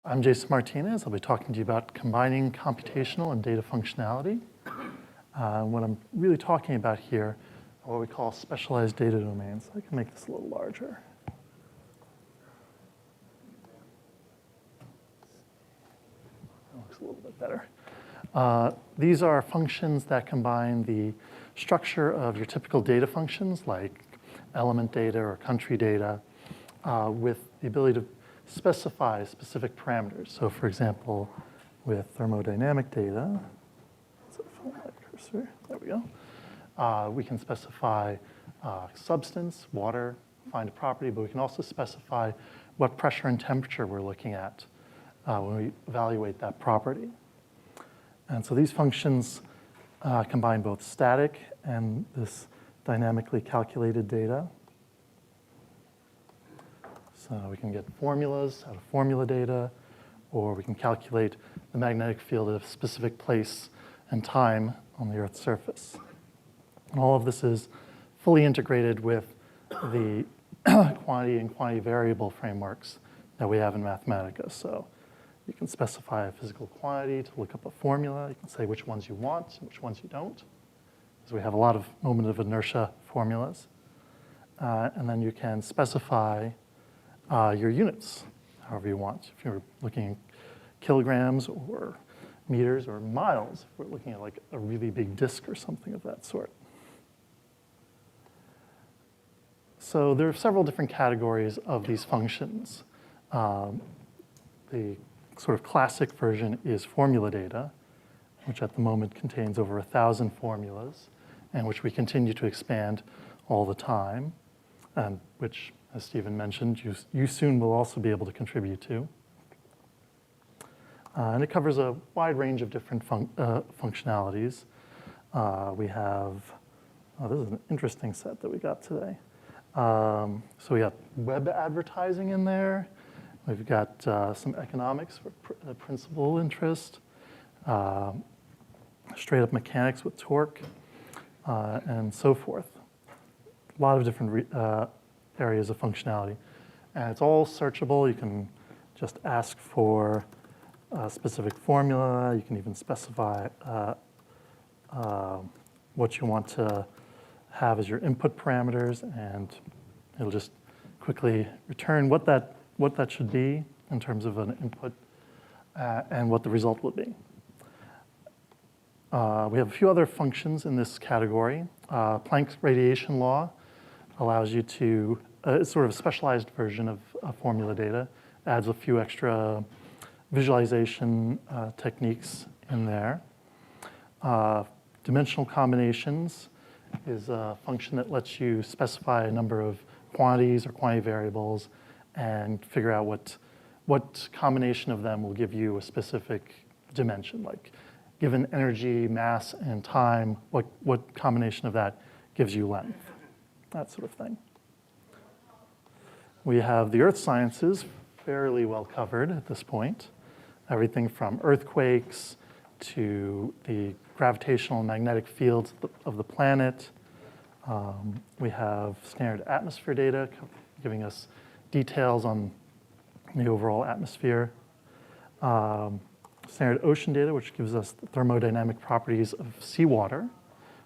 I'm Jason Martinez. I'll be talking to you about combining computational and data functionality. What I'm really talking about here are what we call specialized data domains. I can make this a little larger. That looks a little bit better. These are functions that combine the structure of your typical data functions like element data or country data with the ability to specify specific parameters. So for example, with thermodynamic data, cursor, there we go. We can specify substance, water, find a property, but we can also specify what pressure and temperature we're looking at when we evaluate that property. And so these functions combine both static and this dynamically calculated data. So we can get formulas out of formula data, or we can calculate the magnetic field at a specific place and time on the Earth's surface. And all of this is fully integrated with the quantity and quantity variable frameworks that we have in Mathematica. So you can specify a physical quantity to look up a formula. You can say which ones you want and which ones you don't, because we have a lot of moment of inertia formulas. And then you can specify your units, however you want. If you're looking at kilograms or meters or miles, if we're looking at like a really big disk or something of that sort. So there are several different categories of these functions. The sort of classic version is formula data, which at the moment contains over 1,000 formulas, and which we continue to expand all the time, and which, as Stephen mentioned, you soon will also be able to contribute to. And it covers a wide range of different functionalities. We have, this is an interesting set that we got today. So we got web advertising in there. We've got some economics for principal interest, straight up mechanics with torque, and so forth. A lot of different areas of functionality. And it's all searchable. You can just ask for a specific formula. You can even specify what you want to have as your input parameters, and it'll just quickly return what that should be in terms of an input and what the result will be. We have a few other functions in this category. Planck's radiation law allows you to, it's sort of a specialized version of formula data, adds a few extra visualization techniques in there. Dimensional combinations is a function that lets you specify a number of quantities or quantity variables and figure out what combination of them will give you a specific dimension, like given energy, mass, and time, what combination of that gives you length, that sort of thing. We have the earth sciences fairly well covered at this point. Everything from earthquakes to the gravitational and magnetic fields of the planet. We have standard atmosphere data giving us details on the overall atmosphere. Standard ocean data, which gives us the thermodynamic properties of seawater.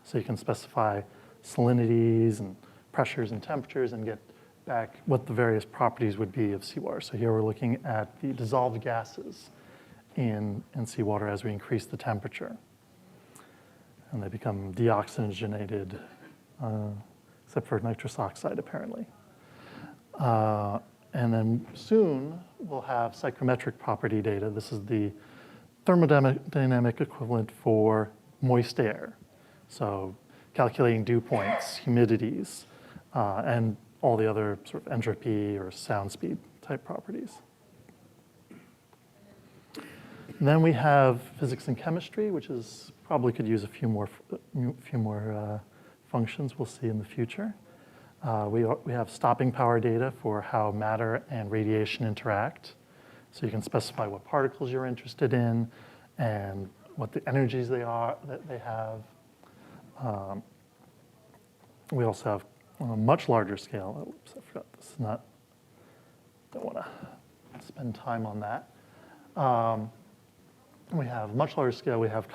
So you can specify salinities and pressures and temperatures and get back what the various properties would be of seawater. So here we're looking at the dissolved gases in seawater as we increase the temperature. And they become deoxygenated, except for nitrous oxide, apparently. And then soon we'll have psychrometric property data. This is the thermodynamic equivalent for moist air. So calculating dew points, humidities, and all the other sort of entropy or sound speed type properties. And then we have physics and chemistry, which is probably could use a few more functions we'll see in the future. We have stopping power data for how matter and radiation interact. So you can specify what particles you're interested in and what the energies that they have. We also have on a much larger scale, oops, I forgot this is not, don't want to spend time on that. We have much larger scale. We have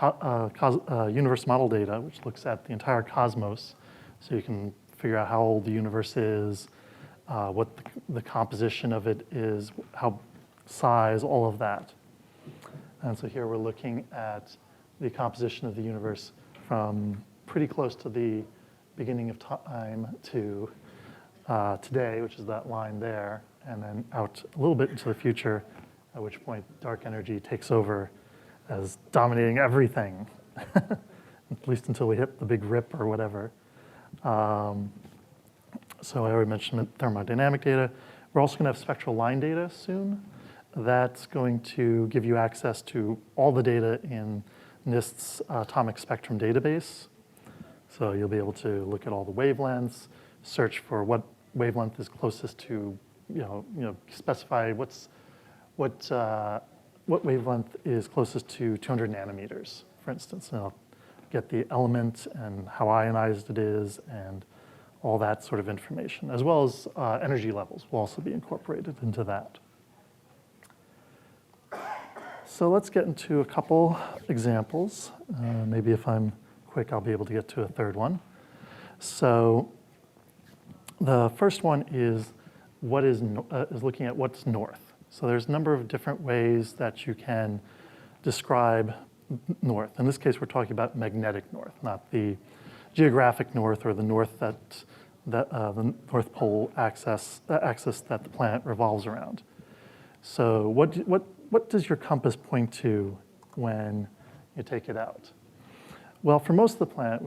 universe model data, which looks at the entire cosmos. So you can figure out how old the universe is, what the composition of it is, how size, all of that. And so here we're looking at the composition of the universe from pretty close to the beginning of time to today, which is that line there, and then out a little bit into the future, at which point dark energy takes over as dominating everything, at least until we hit the big rip or whatever. So I already mentioned thermodynamic data. We're also going to have spectral line data soon. That's going to give you access to all the data in NIST's atomic spectrum database. So you'll be able to look at all the wavelengths, search for what wavelength is closest to, specify what wavelength is closest to 200 nanometers, for instance. And it'll get the element and how ionized it is and all that sort of information, as well as energy levels will also be incorporated into that. So let's get into a couple examples. Maybe if I'm quick, I'll be able to get to a third one. So the first one is looking at what's north. So there's a number of different ways that you can describe north. In this case, we're talking about magnetic north, not the geographic north or the north the North Pole axis that the planet revolves around. So what does your compass point to when you take it out? Well, for most of the planet,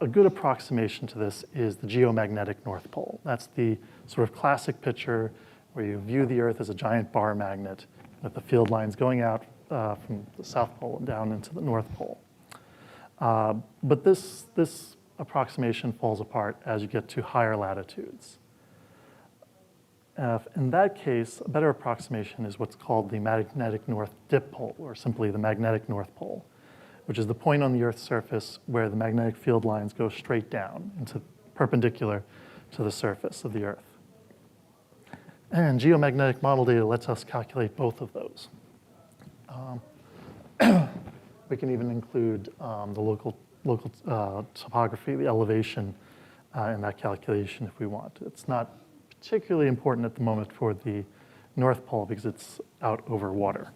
a good approximation to this is the geomagnetic North Pole. That's the sort of classic picture where you view the Earth as a giant bar magnet with the field lines going out from the South Pole and down into the North Pole. But this approximation falls apart as you get to higher latitudes. In that case, a better approximation is what's called the magnetic north dipole, or simply the magnetic North Pole, which is the point on the Earth's surface where the magnetic field lines go straight down into perpendicular to the surface of the Earth. And geomagnetic model data lets us calculate both of those. We can even include the local topography, the elevation in that calculation if we want. It's not particularly important at the moment for the North Pole because it's out over water.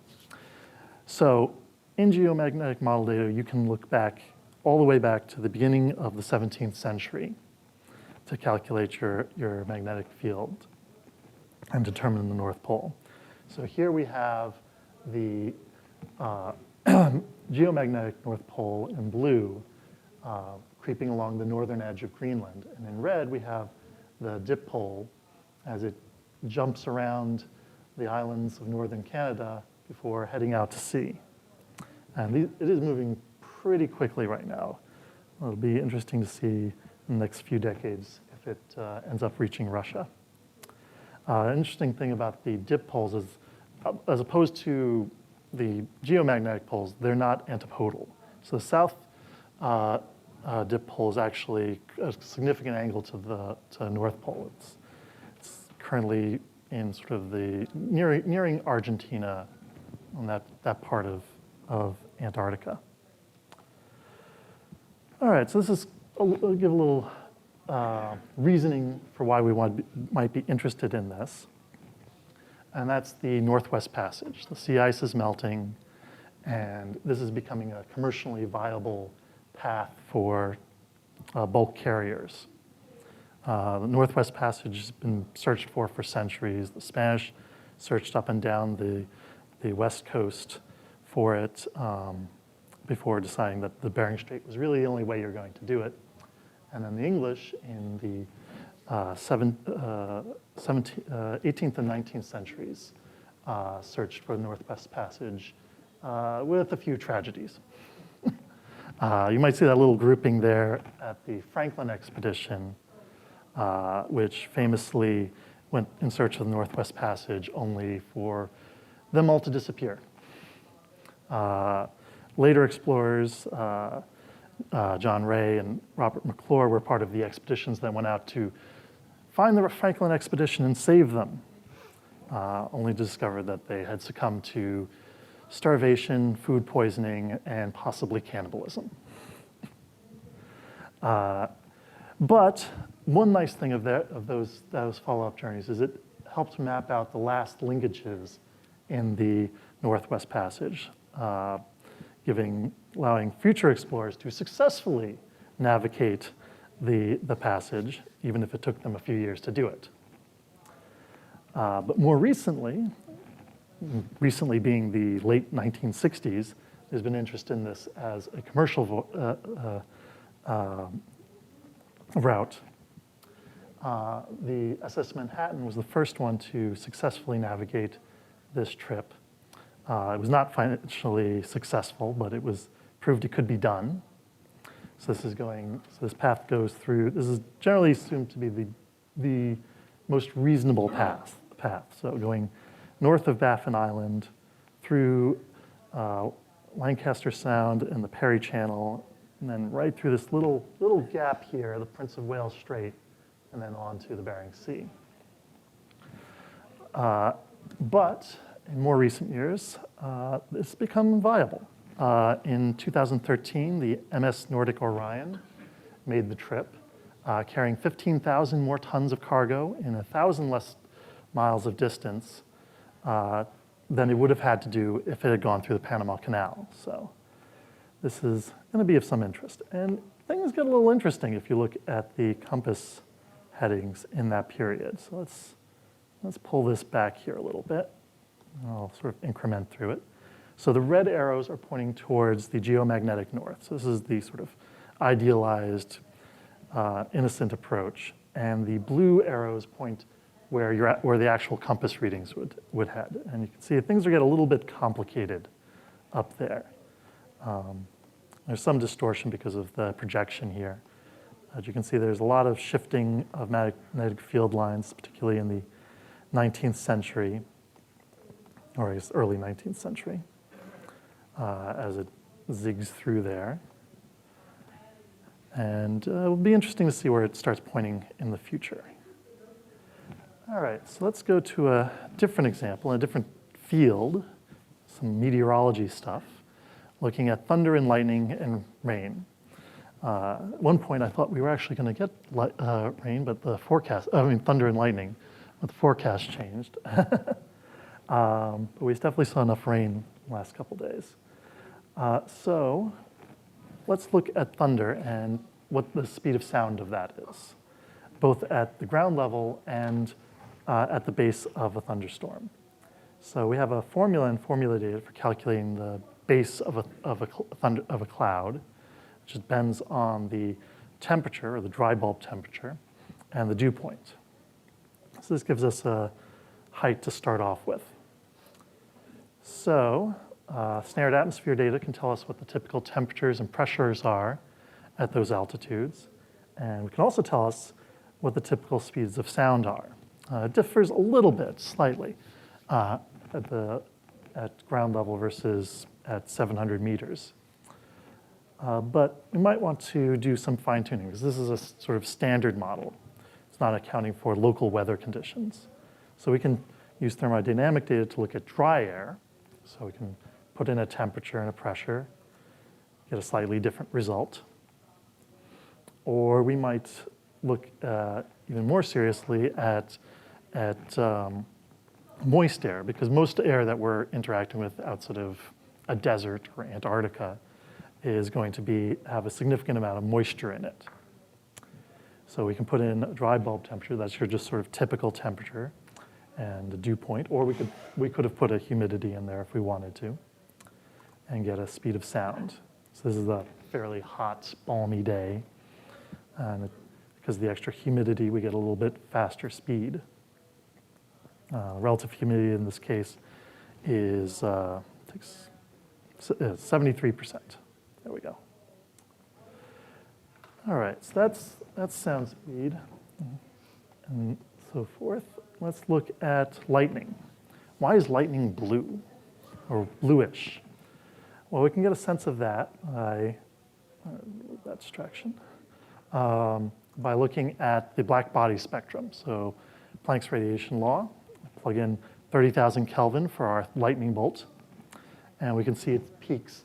So in geomagnetic model data, you can look back all the way back to the beginning of the 17th century to calculate your magnetic field and determine the North Pole. So here we have the geomagnetic North Pole in blue creeping along the northern edge of Greenland. And in red, we have the dipole as it jumps around the islands of northern Canada before heading out to sea. And it is moving pretty quickly right now. It'll be interesting to see in the next few decades if it ends up reaching Russia. An interesting thing about the dipoles is, as opposed to the geomagnetic poles, they're not antipodal. So the south dipole is actually a significant angle to the North Pole. It's currently in sort of the nearing Argentina, on that part of Antarctica. All right, so I'll give a little reasoning for why we might be interested in this. And that's the Northwest Passage. The sea ice is melting, and this is becoming a commercially viable path for bulk carriers. The Northwest Passage has been searched for centuries. The Spanish searched up and down the west coast for it before deciding that the Bering Strait was really the only way you're going to do it. And then the English in the 18th and 19th centuries searched for the Northwest Passage with a few tragedies. You might see that little grouping there at the Franklin expedition, which famously went in search of the Northwest Passage only for them all to disappear. Later explorers, John Ray and Robert McClure, were part of the expeditions that went out to find the Franklin expedition and save them, only to discover that they had succumbed to starvation, food poisoning, and possibly cannibalism. But one nice thing of those follow-up journeys is it helped map out the last linkages in the Northwest Passage, allowing future explorers to successfully navigate the passage, even if it took them a few years to do it. But more recently being the late 1960s, there's been interest in this as a commercial route. The SS Manhattan was the first one to successfully navigate this trip. It was not financially successful, but it was proved it could be done. So this path goes through, this is generally assumed to be the most reasonable path. So going north of Baffin Island through Lancaster Sound and the Perry Channel, and then right through this little gap here, the Prince of Wales Strait, and then on to the Bering Sea. But in more recent years, it's become viable. In 2013, the MS Nordic Orion made the trip, carrying 15,000 more tons of cargo in 1,000 less miles of distance than it would have had to do if it had gone through the Panama Canal. So this is going to be of some interest. And things get a little interesting if you look at the compass headings in that period. So let's pull this back here a little bit. I'll sort of increment through it. So the red arrows are pointing towards the geomagnetic north. So this is the sort of idealized, innocent approach. And the blue arrows point where the actual compass readings would head. And you can see things are getting a little bit complicated up there. There's some distortion because of the projection here. As you can see, there's a lot of shifting of magnetic field lines, particularly in the 19th century, or I guess early 19th century, as it zigs through there. And it'll be interesting to see where it starts pointing in the future. All right, so let's go to a different example, a different field, some meteorology stuff, looking at thunder and lightning and rain. At one point, I thought we were actually going to get rain, but thunder and lightning, but the forecast changed. But we definitely saw enough rain the last couple days. So let's look at thunder and what the speed of sound of that is, both at the ground level and at the base of a thunderstorm. So we have a formula and formula data for calculating the base of a cloud, which depends on the temperature, or the dry bulb temperature, and the dew point. So this gives us a height to start off with. So standard atmosphere data can tell us what the typical temperatures and pressures are at those altitudes. And we can also tell us what the typical speeds of sound are. It differs a little bit, slightly, at ground level versus at 700 meters. But we might want to do some fine-tuning, because this is a sort of standard model. It's not accounting for local weather conditions. So we can use thermodynamic data to look at dry air. So we can put in a temperature and a pressure, get a slightly different result. Or we might look even more seriously at moist air, because most air that we're interacting with outside of a desert or Antarctica is going to have a significant amount of moisture in it. So we can put in a dry bulb temperature, that's your just sort of typical temperature, and a dew point, or we could have put a humidity in there if we wanted to, and get a speed of sound. So this is a fairly hot, balmy day, and because of the extra humidity, we get a little bit faster speed. Relative humidity in this case is 73%. There we go. All right, so that's sound speed and so forth. Let's look at lightning. Why is lightning blue or bluish? Well, we can get a sense of that by that distraction. By looking at the black body spectrum. So Planck's radiation law, plug in 30,000 Kelvin for our lightning bolt, And we can see it peaks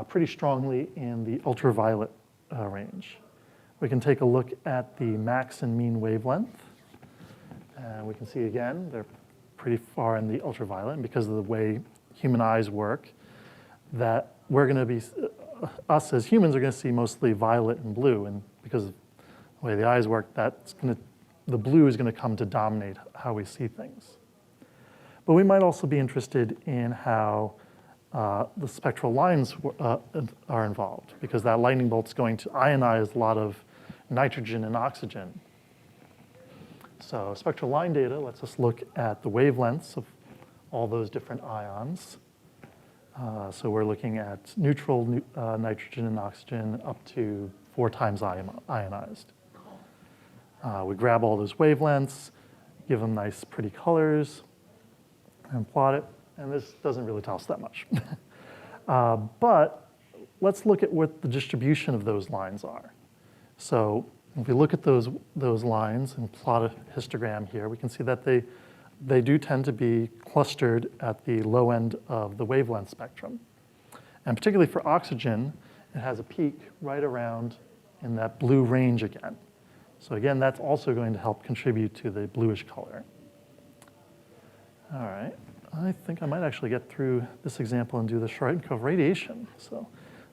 pretty strongly in the ultraviolet range. We can take a look at the max and mean wavelength. And we can see again, they're pretty far in the ultraviolet. And because of the way human eyes work, that we're going to be, us as humans are going to see mostly violet and blue. And because of the way the eyes work, the blue is going to come to dominate how we see things. But we might also be interested in how the spectral lines are involved, because that lightning bolt's going to ionize a lot of nitrogen and oxygen. So spectral line data lets us look at the wavelengths of all those different ions. So we're looking at neutral nitrogen and oxygen up to 4 times ionized. We grab all those wavelengths, give them nice, pretty colors, and plot it. And this doesn't really tell us that much. But let's look at what the distribution of those lines are. So if we look at those lines and plot a histogram here, we can see that they do tend to be clustered at the low end of the wavelength spectrum. And particularly for oxygen, it has a peak right around in that blue range again. So again, that's also going to help contribute to the bluish color. All right, I think I might actually get through this example and do the shrink of radiation. So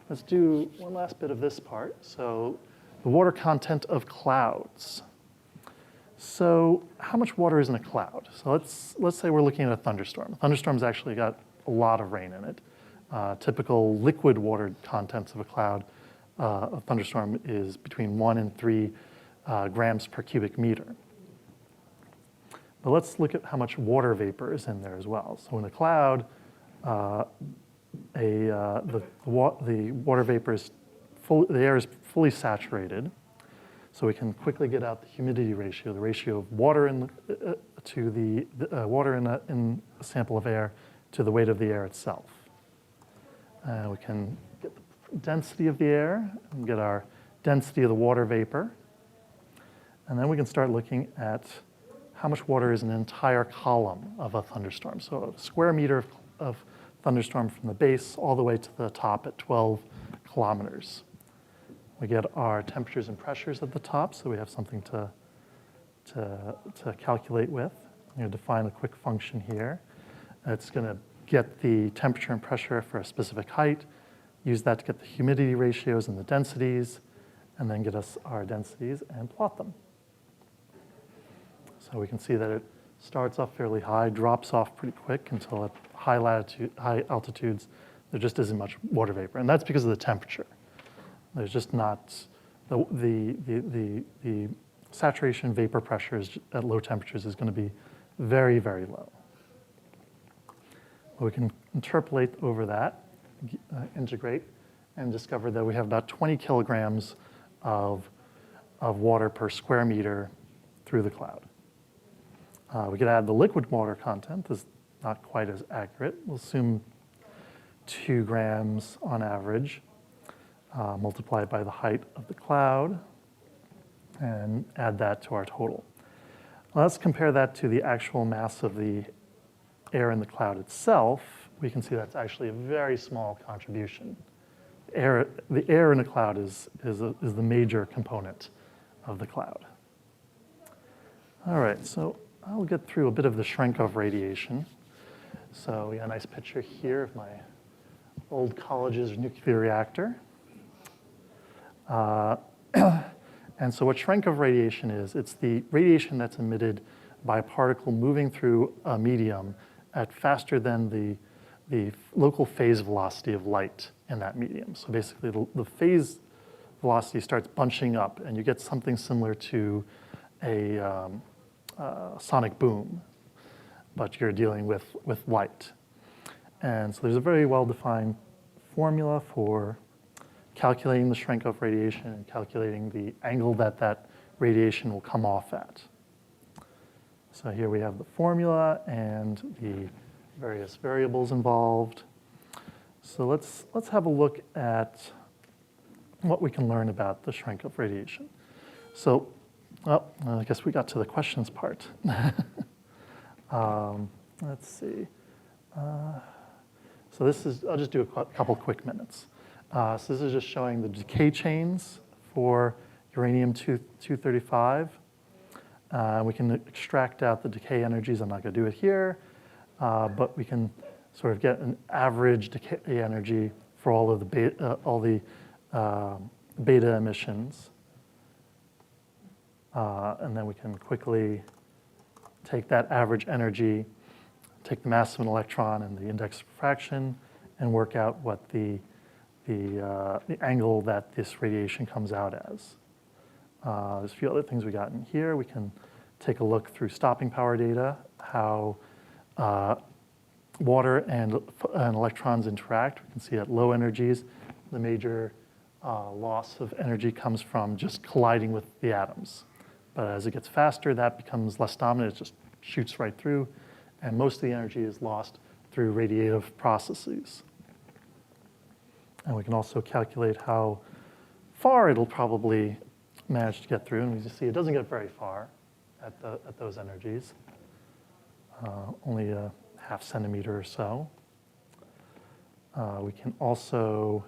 let's do one last bit of this part. So the water content of clouds. So how much water is in a cloud? So let's say we're looking at a thunderstorm. A thunderstorm's actually got a lot of rain in it. Typical liquid water contents of a cloud, a thunderstorm is between 1 and 3 grams per cubic meter. But let's look at how much water vapor is in there as well. So in a cloud, the water vapor is the air is fully saturated. So we can quickly get out the humidity ratio, the ratio of water in a sample of air to the weight of the air itself. We can get the density of the air and get our density of the water vapor. And then we can start looking at how much water is in an entire column of a thunderstorm. So a square meter of thunderstorm from the base all the way to the top at 12 kilometers. We get our temperatures and pressures at the top, so we have something to calculate with. I'm going to define a quick function here. It's going to get the temperature and pressure for a specific height, use that to get the humidity ratios and the densities, and then get us our densities and plot them. So we can see that it starts off fairly high, drops off pretty quick until at high altitudes, there just isn't much water vapor. And that's because of the temperature. There's just not, the saturation vapor pressures at low temperatures is going to be very, very low. We can interpolate over that, integrate, and discover that we have about 20 kilograms of water per square meter through the cloud. We could add the liquid water content. This is not quite as accurate. We'll assume 2 grams on average. Multiplied by the height of the cloud, and add that to our total. Let's compare that to the actual mass of the air in the cloud itself. We can see that's actually a very small contribution. The air in a cloud is the major component of the cloud. All right, so I'll get through a bit of the shrink of radiation. So we got a nice picture here of my old college's nuclear reactor. And so what shrink of radiation is, it's the radiation that's emitted by a particle moving through a medium at faster than the local phase velocity of light in that medium. So basically the phase velocity starts bunching up and you get something similar to a sonic boom, but you're dealing with light. And so there's a very well-defined formula for calculating the shrink of radiation and calculating the angle that radiation will come off at. So here we have the formula and the various variables involved. So let's have a look at what we can learn about the shrink of radiation. So, well, I guess we got to the questions part. Let's see. So this is, I'll just do a couple quick minutes. So this is just showing the decay chains for uranium-235. We can extract out the decay energies. I'm not going to do it here, but we can sort of get an average decay energy for all of the beta emissions. And then we can quickly take that average energy, take the mass of an electron and the index of refraction, and work out what the angle that this radiation comes out as. There's a few other things we got in here. We can take a look through stopping power data, how water and electrons interact. We can see at low energies, the major loss of energy comes from just colliding with the atoms. But as it gets faster, that becomes less dominant. It just shoots right through. And most of the energy is lost through radiative processes. And we can also calculate how far it'll probably manage to get through. And we just see it doesn't get very far at those energies, only a half centimeter or so. We can also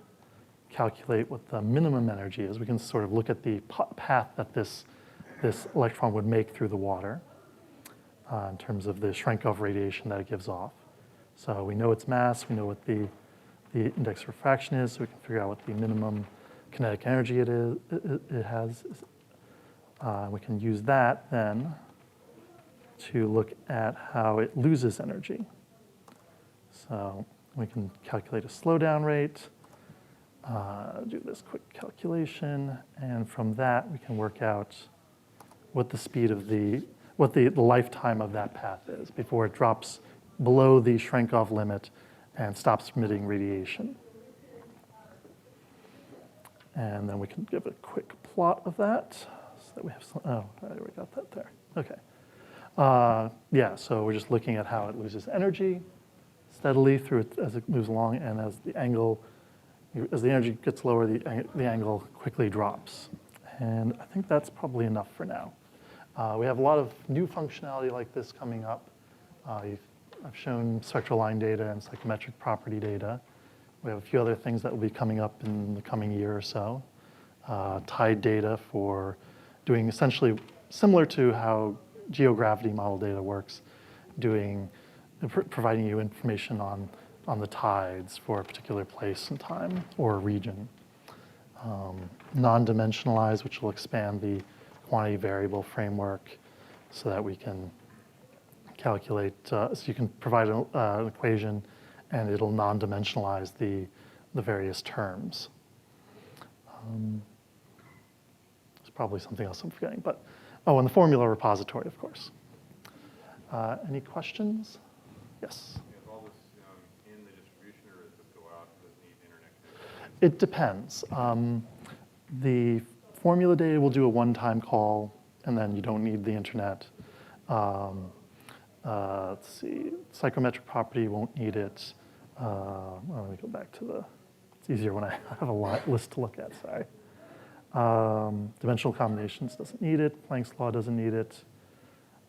calculate what the minimum energy is. We can sort of look at the path that this electron would make through the water in terms of the Cherenkov radiation that it gives off. So we know its mass, we know what the index of refraction is, so we can figure out what the minimum kinetic energy it has. We can use that then to look at how it loses energy. So we can calculate a slowdown rate, do this quick calculation, and from that we can work out what the speed of what the lifetime of that path is before it drops below the Cherenkov limit and stops emitting radiation. And then we can give a quick plot of that so that we have some, oh, I already got that there. Okay. Yeah, so we're just looking at how it loses energy steadily through it as it moves along, and as the energy gets lower, the angle quickly drops. And I think that's probably enough for now. We have a lot of new functionality like this coming up. I've shown spectral line data and psychrometric property data. We have a few other things that will be coming up in the coming year or so. Tide data for doing essentially similar to how geogravity model data works, providing you information on the tides for a particular place and time or region. Non-dimensionalized, which will expand the quantity variable framework so that we can calculate, so you can provide an equation and it'll non-dimensionalize the various terms. There's probably something else I'm forgetting, but, oh, and the formula repository, of course. Any questions? Yes? Is all this in the distribution, or does this go out? Does it need internet connection? It depends. The formula data will do a one-time call, and then you don't need the internet. Let's see, psychrometric property won't need it. Well, let me go back to it's easier when I have a list to look at, sorry. Dimensional combinations doesn't need it. Planck's law doesn't need it.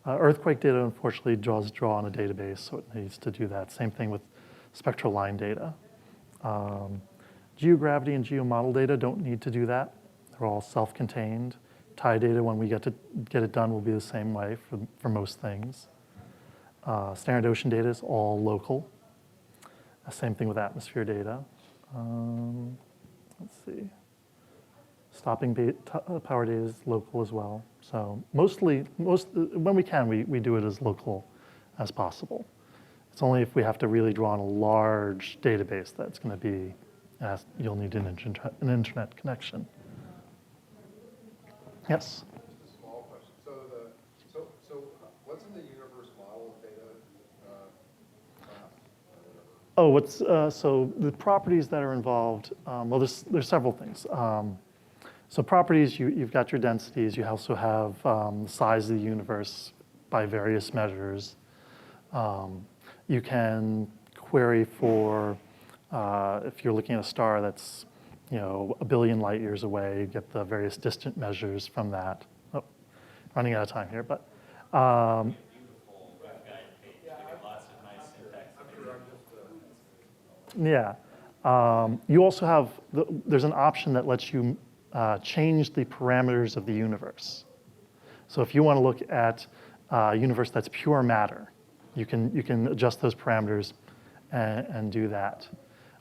Earthquake data, unfortunately, draw on a database, so it needs to do that. Same thing with spectral line data. Geogravity and geomodel data don't need to do that. They're all self-contained. Tide data, when we get it done, will be the same way for most things. Standard ocean data is all local. Same thing with atmosphere data. Let's see. Stopping power data is local as well. So when we can, we do it as local as possible. It's only if we have to really draw on a large database that's going to be, you'll need an internet connection. Yes? Just a small question. So what's in the universe model data class? Oh, so the properties that are involved, well, there's several things. So properties, you've got your densities. You also have the size of the universe by various measures. You can query for, if you're looking at a star that's 1 billion light years away, get the various distant measures from that. Oh, running out of time here, but. Beautiful web guide page. We get lots of nice syntax. Yeah. You also have, there's an option that lets you change the parameters of the universe. So if you want to look at a universe that's pure matter, you can adjust those parameters and do that.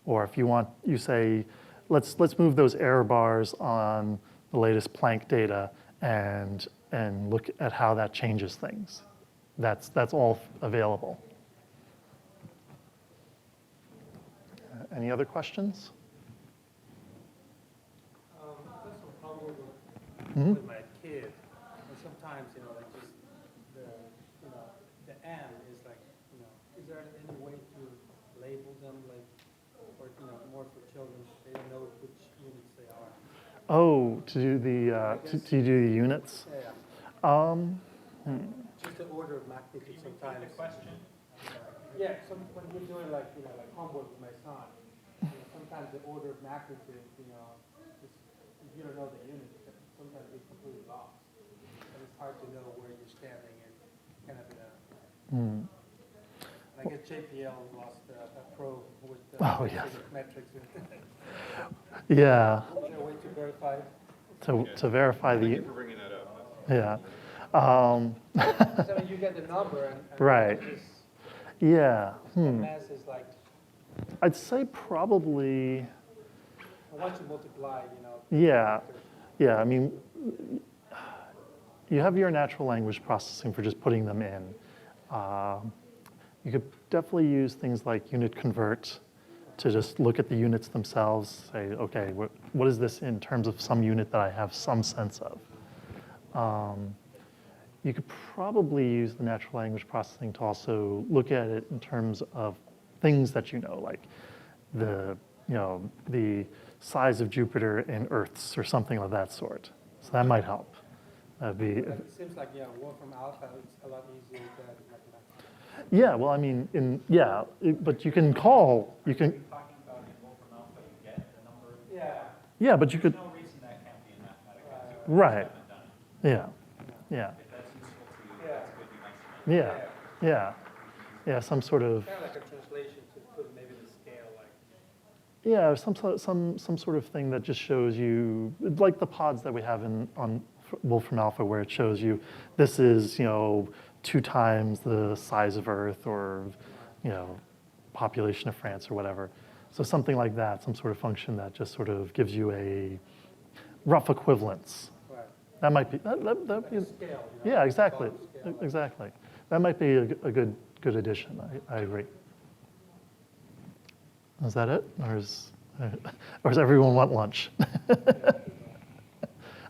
Or if you want, you say, let's move those error bars on the latest Planck data and look at how that changes things. That's all available. Any other questions? That's some problem Mhm. with my kid. And sometimes, like just the M is like, is there any way to label them like, or more for children? They don't know which units they are. Oh, to do the units. Yeah. Just the order of magnitude sometimes. The question. Yeah. When we're doing like homework with my son, sometimes the order of magnitude, just, if you don't know the unit, sometimes you're completely lost. And it's hard to know where you're standing and kind of in a. I guess JPL lost a probe with the Oh, yeah. metrics. Yeah. Is there a way to verify? To verify Thank the. you for bringing that up. Yeah. So you get the number and Right. Just, Yeah. the mass is like, I'd say probably. once you multiply, Yeah. Yeah. I mean, you have your natural language processing for just putting them in. You could definitely use things like unit convert to just look at the units themselves, say, okay, what is this in terms of some unit that I have some sense of? You could probably use the natural language processing to also look at it in terms of things that you know, like the size of Jupiter in Earths or something of that sort. So that might help. That'd be. it seems like, Wolfram alpha is a lot easier than mathematics. Yeah, well, I mean, but you can call, you can, Talking about in Wolfram alpha, you get the number. Yeah. yeah, but you could, There's no reason that can't be in mathematics. right, Haven't done it. yeah, If that's useful to you, Yeah. that's good. You mentioned it. yeah, some sort of, Kind of like a translation to put maybe the scale, like. yeah, some sort of thing that just shows you, like the pods that we have on Wolfram Alpha, where it shows you this is 2 times the size of Earth, or population of France or whatever. So something like that, some sort of function that just sort of gives you a rough equivalence. Right. That might be that'd Like be a scale. yeah, exactly, Scale. exactly. That might be a good addition. I agree. Is that it, or does everyone want lunch?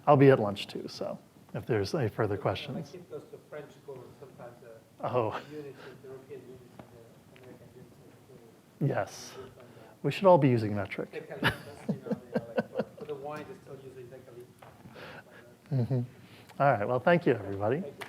I'll be at lunch too, so if there's any further My questions. kid goes to French school, and sometimes the Oh, units, the European units and the American units are completely yes. different. We should all be using metric. They kind of, like for the wine, they still use a decaliters. All right, well, thank you, everybody. Thank you.